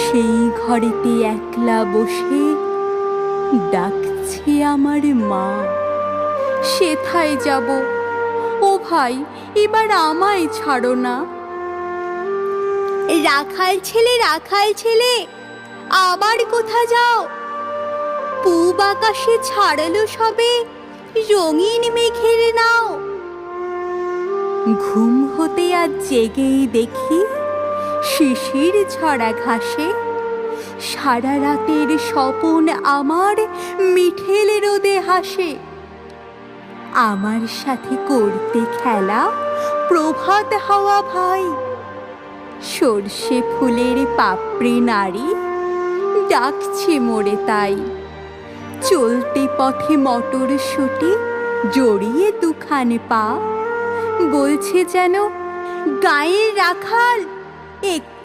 সেই ঘরেতে একলা বসে ডাকছে আমার মা। সেথায় যাব, ও ভাই এবার আমায় ছাড়ো না। রাখাল ছেলে আবার কোথা যাও? পূব আকাশে ছাড়ালো সবে রঙিন মেঘের নাও। ঘুম হতে আজ জেগেই দেখি শিশির ঝরা ঘাসে সারা রাতের স্বপন আমার মিঠেল রোদে হাসে। আমার সাথে করতে খেলা প্রভাত হাওয়া ভাই, সর্ষে ফুলের পাপড়ি নাড়ি ডাকছে মোরে তাই। চলতে পথে মটরশুঁটি জড়িয়ে দুখানে পা, বলছে যেন গায়ের রাখাল একটু